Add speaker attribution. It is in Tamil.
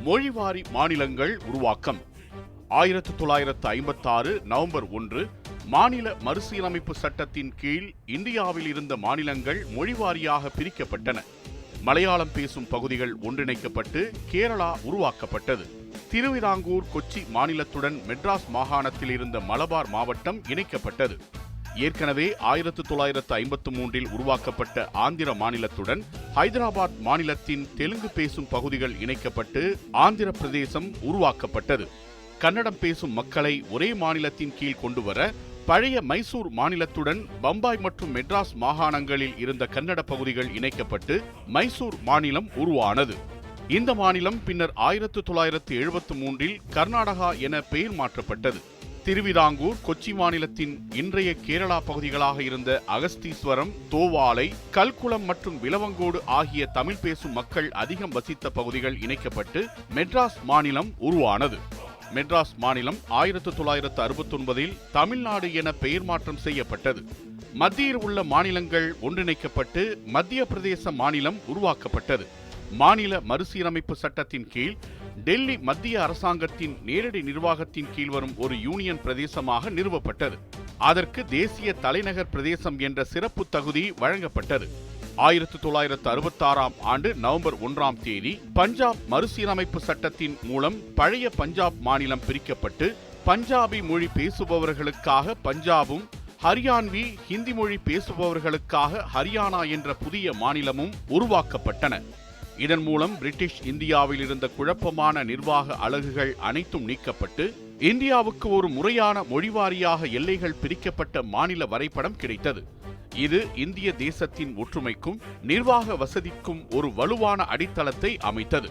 Speaker 1: மொழிவாரி மாநிலங்கள் உருவாக்கம். 1956 நவம்பர் 1 மாநில மறுசீரமைப்பு சட்டத்தின் கீழ் இந்தியாவில் இருந்த மாநிலங்கள் மொழிவாரியாக பிரிக்கப்பட்டன. மலையாளம் பேசும் பகுதிகள் ஒன்றிணைக்கப்பட்டு கேரளா உருவாக்கப்பட்டது. திருவிதாங்கூர் கொச்சி மாநிலத்துடன் மெட்ராஸ் மாகாணத்தில் இருந்த மலபார் மாவட்டம் இணைக்கப்பட்டது. ஏற்கனவே 1953 உருவாக்கப்பட்ட ஆந்திர மாநிலத்துடன் ஹைதராபாத் மாநிலத்தின் தெலுங்கு பேசும் பகுதிகள் இணைக்கப்பட்டு ஆந்திர பிரதேசம் உருவாக்கப்பட்டது. கன்னடம் பேசும் மக்களை ஒரே மாநிலத்தின் கீழ் கொண்டுவர பழைய மைசூர் மாநிலத்துடன் பம்பாய் மற்றும் மெட்ராஸ் மாகாணங்களில் இருந்த கன்னட பகுதிகள் இணைக்கப்பட்டு மைசூர் மாநிலம் உருவானது. இந்த மாநிலம் பின்னர் 1973 கர்நாடகா என பெயர் மாற்றப்பட்டது. திருவிதாங்கூர் கொச்சி மாநிலத்தின் இன்றைய கேரளா பகுதிகளாக இருந்த அகஸ்தீஸ்வரம், தோவாலை, கல்குளம் மற்றும் விலவங்கோடு ஆகிய தமிழ் பேசும் மக்கள் அதிகம் வசித்த பகுதிகள் இணைக்கப்பட்டு மெட்ராஸ் மாநிலம் உருவானது. மெட்ராஸ் மாநிலம் 1969 தமிழ்நாடு என பெயர் மாற்றம் செய்யப்பட்டது. மத்தியில் உள்ள மாநிலங்கள் ஒன்றிணைக்கப்பட்டு மத்திய பிரதேச மாநிலம் உருவாக்கப்பட்டது. மாநில மறுசீரமைப்பு சட்டத்தின் கீழ் டெல்லி மத்திய அரசாங்கத்தின் நேரடி நிர்வாகத்தின் கீழ் வரும் ஒரு யூனியன் பிரதேசமாக நிறுவப்பட்டது. அதற்கு தேசிய தலைநகர் பிரதேசம் என்ற சிறப்பு தகுதி வழங்கப்பட்டது. 1966 நவம்பர் 1 பஞ்சாப் மறுசீரமைப்பு சட்டத்தின் மூலம் பழைய பஞ்சாப் மாநிலம் பிரிக்கப்பட்டு பஞ்சாபி மொழி பேசுபவர்களுக்காக பஞ்சாபும், ஹரியான்வி ஹிந்தி மொழி பேசுபவர்களுக்காக ஹரியானா என்ற புதிய மாநிலமும் உருவாக்கப்பட்டன. இதன் மூலம் பிரிட்டிஷ் இந்தியாவில் இருந்த குழப்பமான நிர்வாக அலகுகள் அனைத்தும் நீக்கப்பட்டு இந்தியாவுக்கு ஒரு முறையான மொழிவாரியாக எல்லைகள் பிரிக்கப்பட்ட மாநில வரைபடம் கிடைத்தது. இது இந்திய தேசத்தின் ஒற்றுமைக்கும் நிர்வாக வசதிக்கும் ஒரு வலுவான அடித்தளத்தை அமைத்தது.